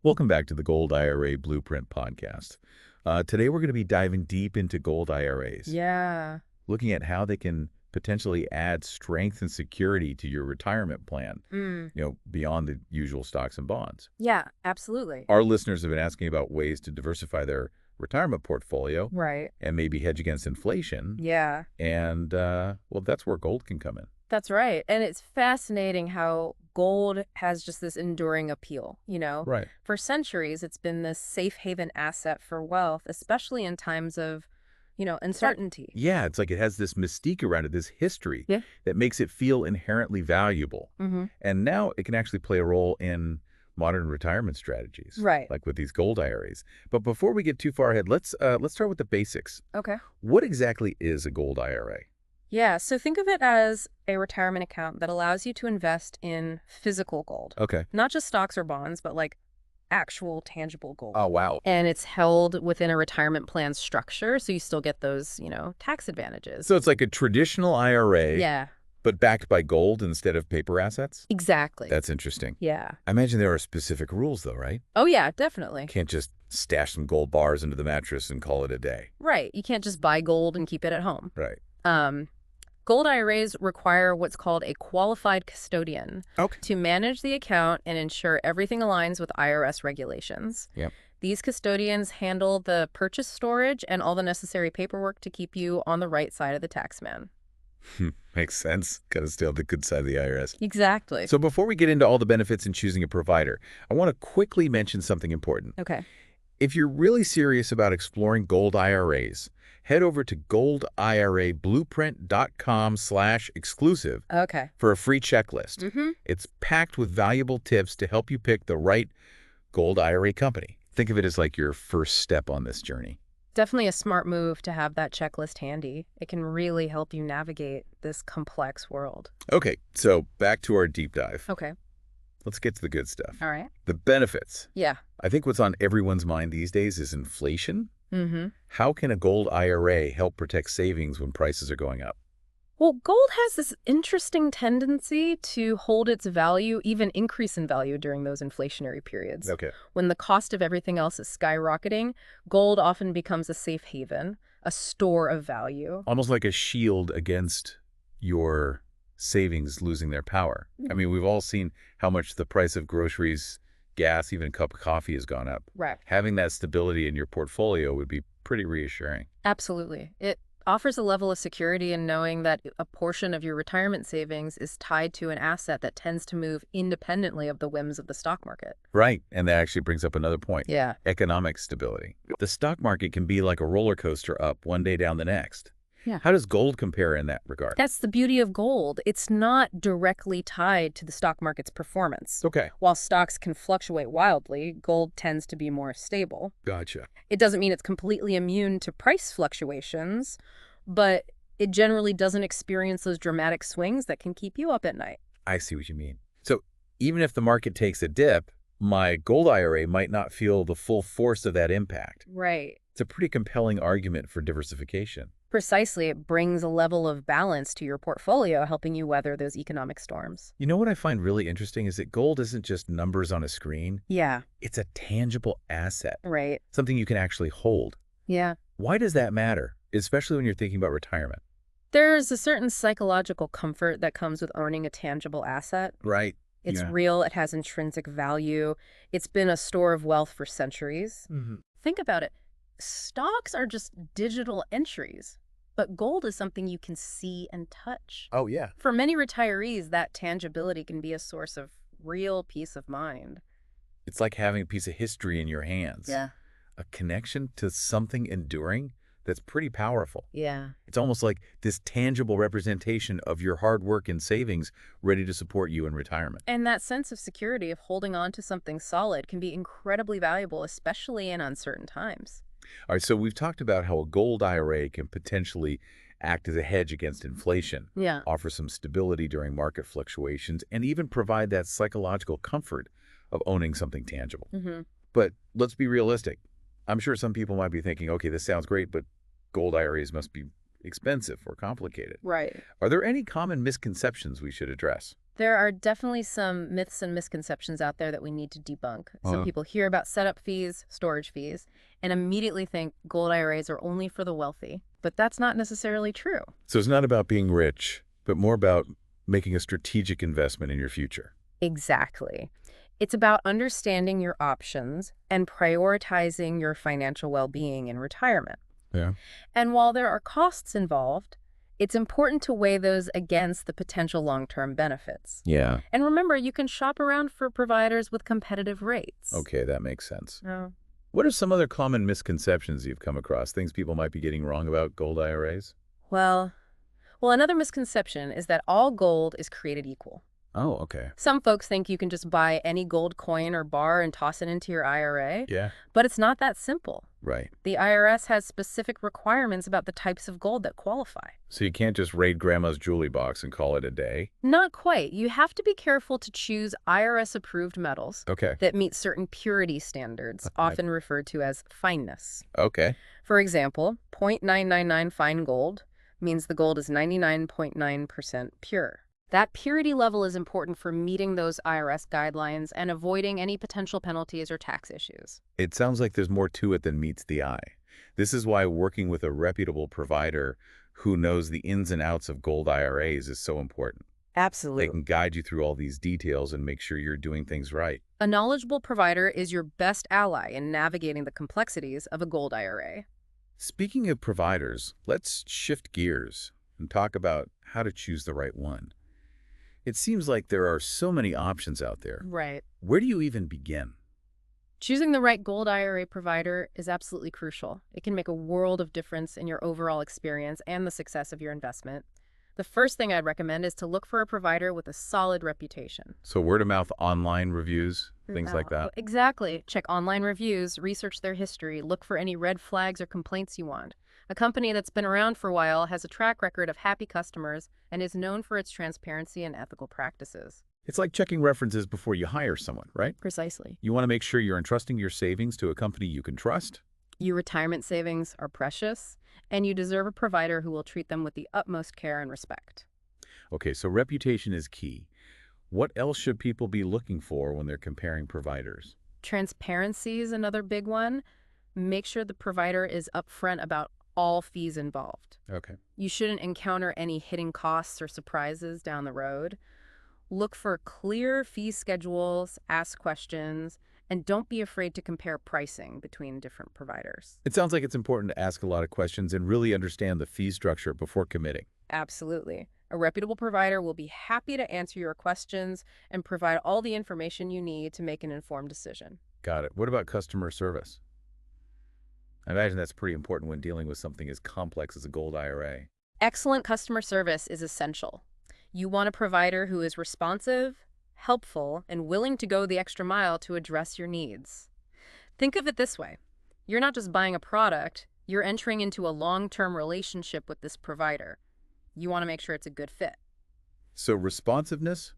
Welcome back to the Gold IRA Blueprint podcast. Today we're going to be diving deep into gold IRAs, Yeah. looking at how they can potentially add strength and security to your retirement plan, Mm. beyond the usual stocks and bonds. Yeah, absolutely. Our listeners have been asking about ways to diversify their retirement portfolio Right. and maybe hedge against inflation. Yeah, And, well, that's where gold can come in. that's right. And it's fascinating how gold has just this enduring appeal. Right. For centuries, it's been this safe haven asset for wealth, especially in times of uncertainty. Yeah, it's like it has this mystique around it, this history Yeah. that makes it feel inherently valuable. Mm-hmm. And now it can actually play a role in modern retirement strategies, Right. like with these gold IRAs. But before we get too far ahead, let's start with the basics. Okay. What exactly is a gold IRA? Yeah, so think of it as a retirement account that allows you to invest in physical gold. Okay. Not just stocks or bonds, but like actual tangible gold. Oh, wow. And it's held within a retirement plan structure, so you still get those tax advantages. So it's like a traditional IRA, Yeah, but backed by gold instead of paper assets? exactly. That's interesting. Yeah. I imagine there are specific rules, though, right? Oh, yeah, definitely. Can't just stash some gold bars into the mattress and call it a day. Right. You can't just buy gold and keep it at home. Right. Um, Gold IRAs require what's called a qualified custodian Okay. to manage the account and ensure everything aligns with IRS regulations. Yep. These custodians handle the purchase storage and all the necessary paperwork to keep you on the right side of the tax man. Makes sense. Got to stay on the good side of the IRS. Exactly. So before we get into all the benefits in choosing a provider, I want to quickly mention something important. Okay. If you're really serious about exploring gold IRAs, head over to goldirablueprint.com/exclusive Okay. for a free checklist. Mm-hmm. It's packed with valuable tips to help you pick the right gold IRA company. Think of it as like your first step on this journey. Definitely a smart move to have that checklist handy. It can really help you navigate this complex world. Okay, so back to our deep dive. Okay. Let's get to the good stuff. All right. The benefits. Yeah. I think what's on everyone's mind these days is inflation. Mm-hmm. How can a gold IRA help protect savings when prices are going up? Well, gold has this interesting tendency to hold its value, even increase in value during those inflationary periods. Okay. When the cost of everything else is skyrocketing, gold often becomes a safe haven, a store of value. Almost like a shield against your savings losing their power. I mean, we've all seen how much the price of groceries, gas, even a cup of coffee has gone up. Right. Having that stability in your portfolio would be pretty reassuring. Absolutely. It offers a level of security in knowing that a portion of your retirement savings is tied to an asset that tends to move independently of the whims of the stock market. Right. And that actually brings up another point. Yeah. Economic stability. The stock market can be like a roller coaster up one day down the next. Yeah. How does gold compare in that regard? That's the beauty of gold. It's not directly tied to the stock market's performance. Okay. While stocks can fluctuate wildly, gold tends to be more stable. Gotcha. It doesn't mean it's completely immune to price fluctuations, but it generally doesn't experience those dramatic swings that can keep you up at night. I see what you mean. So even if the market takes a dip, my gold IRA might not feel the full force of that impact. Right. It's a pretty compelling argument for diversification. Precisely, it brings a level of balance to your portfolio, helping you weather those economic storms. You know what I find really interesting is that gold isn't just numbers on a screen. Yeah, It's a tangible asset, right. something you can actually hold. Yeah. Why does that matter, especially when you're thinking about retirement? There's a certain psychological comfort that comes with owning a tangible asset. Right. It's Yeah. real, it has intrinsic value, it's been a store of wealth for centuries. Mm-hmm. Think about it. Stocks are just digital entries, but gold is something you can see and touch. Oh, yeah. For many retirees, that tangibility can be a source of real peace of mind. It's like having a piece of history in your hands. A connection to something enduring that's pretty powerful. Yeah. It's almost like this tangible representation of your hard work and savings ready to support you in retirement. And that sense of security of holding on to something solid can be incredibly valuable, especially in uncertain times. All right, so we've talked about how a gold IRA can potentially act as a hedge against inflation, Yeah. offer some stability during market fluctuations, and even provide that psychological comfort of owning something tangible. Mm-hmm. But let's be realistic. I'm sure some people might be thinking, okay, this sounds great, but gold IRAs must be expensive or complicated. Right. Are there any common misconceptions we should address? There are definitely some myths and misconceptions out there that we need to debunk. Some people hear about setup fees, storage fees, and immediately think gold IRAs are only for the wealthy. But that's not necessarily true. So it's not about being rich, but more about making a strategic investment in your future. Exactly. It's about understanding your options and prioritizing your financial well-being in retirement. Yeah. And while there are costs involved, it's important to weigh those against the potential long-term benefits. Yeah. And remember, you can shop around for providers with competitive rates. Okay, that makes sense. Oh. What are some other common misconceptions you've come across, things people might be getting wrong about gold IRAs? Well, another misconception is that all gold is created equal. Oh, okay. Some folks think you can just buy any gold coin or bar and toss it into your IRA, Yeah. but it's not that simple. Right. The IRS has specific requirements about the types of gold that qualify. So you can't just raid grandma's jewelry box and call it a day? Not quite. You have to be careful to choose IRS-approved metals Okay. that meet certain purity standards, Okay. often referred to as fineness. Okay. For example, 0.999 fine gold means the gold is 99.9% pure. That purity level is important for meeting those IRS guidelines and avoiding any potential penalties or tax issues. It sounds like there's more to it than meets the eye. This is why working with a reputable provider who knows the ins and outs of gold IRAs is so important. They Absolutely. can guide you through all these details and make sure you're doing things right. A knowledgeable provider is your best ally in navigating the complexities of a gold IRA. Speaking of providers, let's shift gears and talk about how to choose the right one. It seems like there are so many options out there. Right. Where do you even begin? Choosing the right gold IRA provider is absolutely crucial. It can make a world of difference in your overall experience and the success of your investment. The first thing I'd recommend is to look for a provider with a solid reputation. So word-of-mouth online reviews, things like that. Exactly. Check online reviews, research their history, look for any red flags or complaints you want. A company that's been around for a while has a track record of happy customers and is known for its transparency and ethical practices. It's like checking references before you hire someone, right? Precisely. You want to make sure you're entrusting your savings to a company you can trust. Your retirement savings are precious, and you deserve a provider who will treat them with the utmost care and respect. Okay, so reputation is key. What else should people be looking for when they're comparing providers? Transparency is another big one. Make sure the provider is upfront about all fees involved. Okay. You shouldn't encounter any hidden costs or surprises down the road. Look for clear fee schedules, ask questions, and don't be afraid to compare pricing between different providers. It sounds like it's important to ask a lot of questions and really understand the fee structure before committing. Absolutely. A reputable provider will be happy to answer your questions and provide all the information you need to make an informed decision. Got it. What about customer service? I imagine that's pretty important when dealing with something as complex as a gold IRA. Excellent customer service is essential. You want a provider who is responsive, helpful, and willing to go the extra mile to address your needs. Think of it this way. You're not just buying a product, you're entering into a long-term relationship with this provider. You want to make sure it's a good fit. So responsiveness,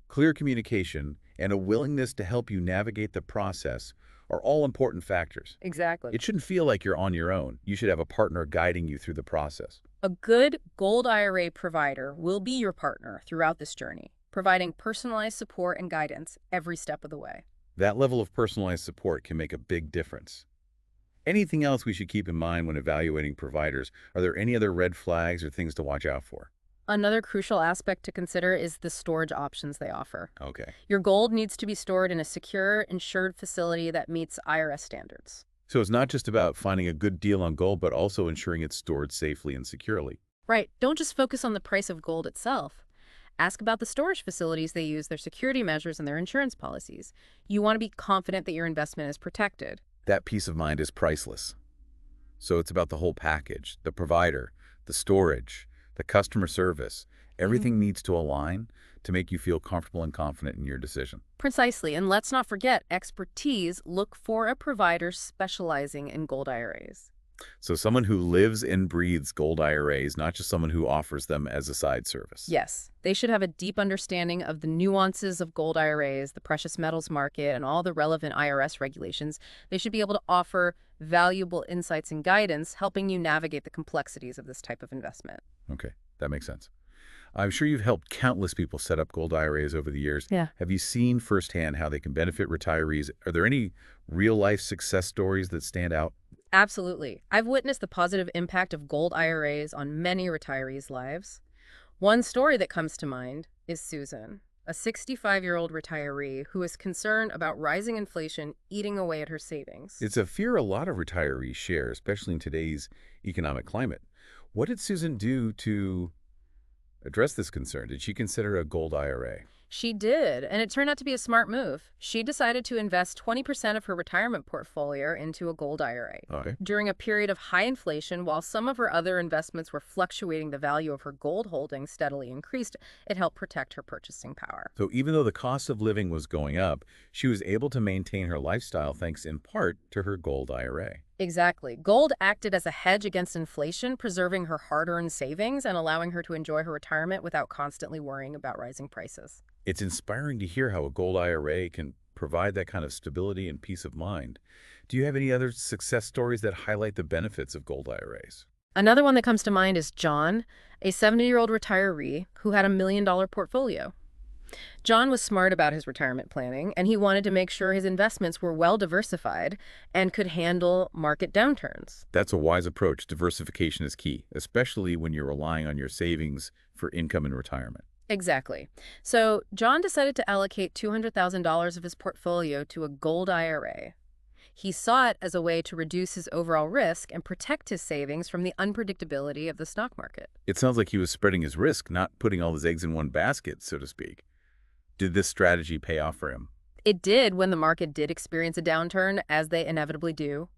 clear communication, and a willingness to help you navigate the process are all important factors. Exactly. It shouldn't feel like you're on your own. You should have a partner guiding you through the process. A good gold IRA provider will be your partner throughout this journey, providing personalized support and guidance every step of the way. That level of personalized support can make a big difference. Anything else we should keep in mind when evaluating providers? Are there any other red flags or things to watch out for? Another crucial aspect to consider is the storage options they offer. Okay. Your gold needs to be stored in a secure, insured facility that meets IRS standards. So it's not just about finding a good deal on gold, but also ensuring it's stored safely and securely. Right. Don't just focus on the price of gold itself. Ask about the storage facilities they use, their security measures, and their insurance policies. You want to be confident that your investment is protected. That peace of mind is priceless. So it's about the whole package, the provider, the storage, the customer service. Everything needs to align to make you feel comfortable and confident in your decision. Precisely. And let's not forget expertise. Look for a provider specializing in gold IRAs. So someone who lives and breathes gold IRAs, not just someone who offers them as a side service. Yes, they should have a deep understanding of the nuances of gold IRAs, the precious metals market, and all the relevant IRS regulations. They should be able to offer valuable insights and guidance, helping you navigate the complexities of this type of investment. Okay, that makes sense. I'm sure you've helped countless people set up gold IRAs over the years. Yeah. Have you seen firsthand how they can benefit retirees? Are there any real-life success stories that stand out? Absolutely. I've witnessed the positive impact of gold IRAs on many retirees' lives. One story that comes to mind is Susan, a 65-year-old retiree who is concerned about rising inflation eating away at her savings. It's a fear a lot of retirees share, especially in today's economic climate. What did Susan do to address this concern? Did she consider a gold IRA? She did, and it turned out to be a smart move. She decided to invest 20% of her retirement portfolio into a gold IRA. Okay. During a period of high inflation, while some of her other investments were fluctuating, the value of her gold holdings steadily increased. It helped protect her purchasing power. So even though the cost of living was going up, she was able to maintain her lifestyle thanks in part to her gold IRA. Exactly. Gold acted as a hedge against inflation, preserving her hard-earned savings and allowing her to enjoy her retirement without constantly worrying about rising prices. It's inspiring to hear how a gold IRA can provide that kind of stability and peace of mind. Do you have any other success stories that highlight the benefits of gold IRAs? Another one that comes to mind is John, a 70-year-old retiree who had a $1 million portfolio. John was smart about his retirement planning, and he wanted to make sure his investments were well diversified and could handle market downturns. That's a wise approach. Diversification is key, especially when you're relying on your savings for income in retirement. Exactly. So John decided to allocate $200,000 of his portfolio to a gold IRA. He saw it as a way to reduce his overall risk and protect his savings from the unpredictability of the stock market. It sounds like he was spreading his risk, not putting all his eggs in one basket, so to speak. Did this strategy pay off for him? It did when the market did experience a downturn, as they inevitably do.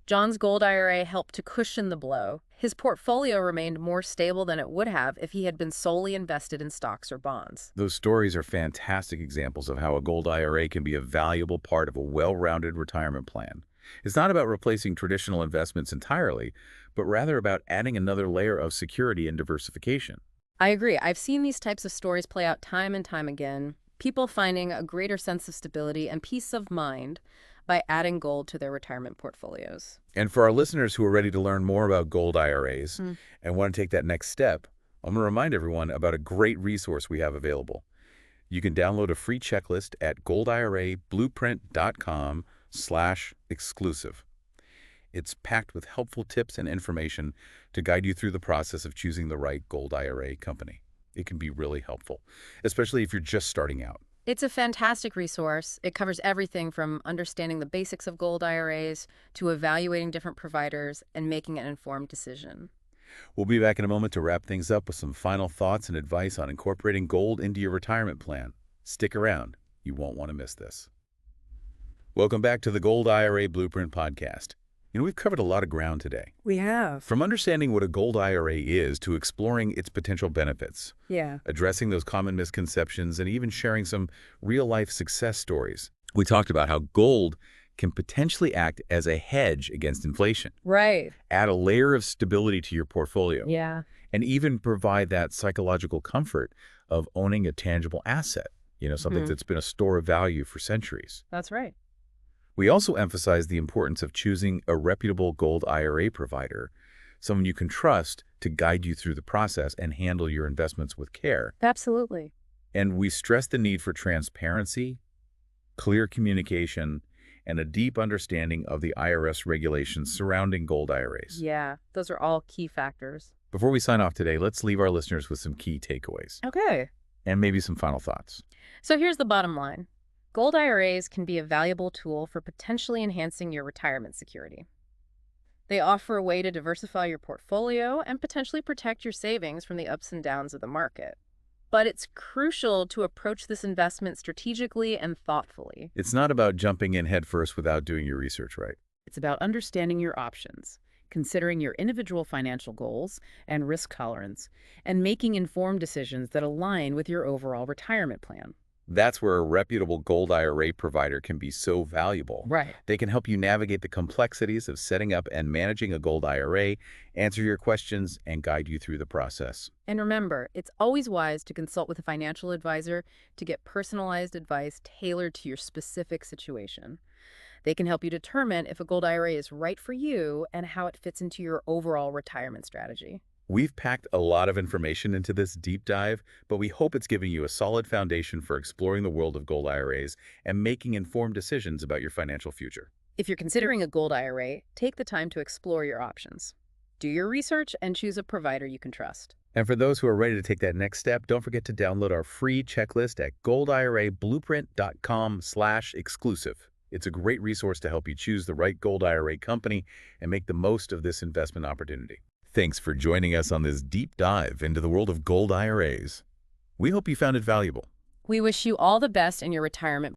John's gold IRA helped to cushion the blow. His portfolio remained more stable than it would have if he had been solely invested in stocks or bonds. Those stories are fantastic examples of how a gold IRA can be a valuable part of a well-rounded retirement plan. It's not about replacing traditional investments entirely, but rather about adding another layer of security and diversification. I agree. I've seen these types of stories play out time and time again. People finding a greater sense of stability and peace of mind by adding gold to their retirement portfolios. And for our listeners who are ready to learn more about gold IRAs and want to take that next step, I'm going to remind everyone about a great resource we have available. You can download a free checklist at goldirablueprint.com/exclusive. It's packed with helpful tips and information to guide you through the process of choosing the right gold IRA company. It can be really helpful, especially if you're just starting out. It's a fantastic resource. It covers everything from understanding the basics of gold IRAs to evaluating different providers and making an informed decision. We'll be back in a moment to wrap things up with some final thoughts and advice on incorporating gold into your retirement plan. Stick around. You won't want to miss this. Welcome back to the Gold IRA Blueprint Podcast. We've covered a lot of ground today. We have. From understanding what a gold IRA is to exploring its potential benefits, Yeah. addressing those common misconceptions, and even sharing some real-life success stories. We talked about how gold can potentially act as a hedge against inflation, Right. add a layer of stability to your portfolio, Yeah. and even provide that psychological comfort of owning a tangible asset, something that's been a store of value for centuries. That's right. We also emphasize the importance of choosing a reputable gold IRA provider, someone you can trust to guide you through the process and handle your investments with care. Absolutely. And we stress the need for transparency, clear communication, and a deep understanding of the IRS regulations surrounding gold IRAs. Yeah, those are all key factors. Before we sign off today, let's leave our listeners with some key takeaways Okay. and maybe some final thoughts. So here's the bottom line. Gold IRAs can be a valuable tool for potentially enhancing your retirement security. They offer a way to diversify your portfolio and potentially protect your savings from the ups and downs of the market. But it's crucial to approach this investment strategically and thoughtfully. It's not about jumping in headfirst without doing your research right. It's about understanding your options, considering your individual financial goals and risk tolerance, and making informed decisions that align with your overall retirement plan. That's where a reputable gold IRA provider can be so valuable. Right. They can help you navigate the complexities of setting up and managing a gold IRA, answer your questions, and guide you through the process. And remember, it's always wise to consult with a financial advisor to get personalized advice tailored to your specific situation. They can help you determine if a gold IRA is right for you and how it fits into your overall retirement strategy. We've packed a lot of information into this deep dive, but we hope it's giving you a solid foundation for exploring the world of gold IRAs and making informed decisions about your financial future. If you're considering a gold IRA, take the time to explore your options. Do your research and choose a provider you can trust. And for those who are ready to take that next step, don't forget to download our free checklist at goldirablueprint.com/exclusive. It's a great resource to help you choose the right gold IRA company and make the most of this investment opportunity. Thanks for joining us on this deep dive into the world of gold IRAs. We hope you found it valuable. We wish you all the best in your retirement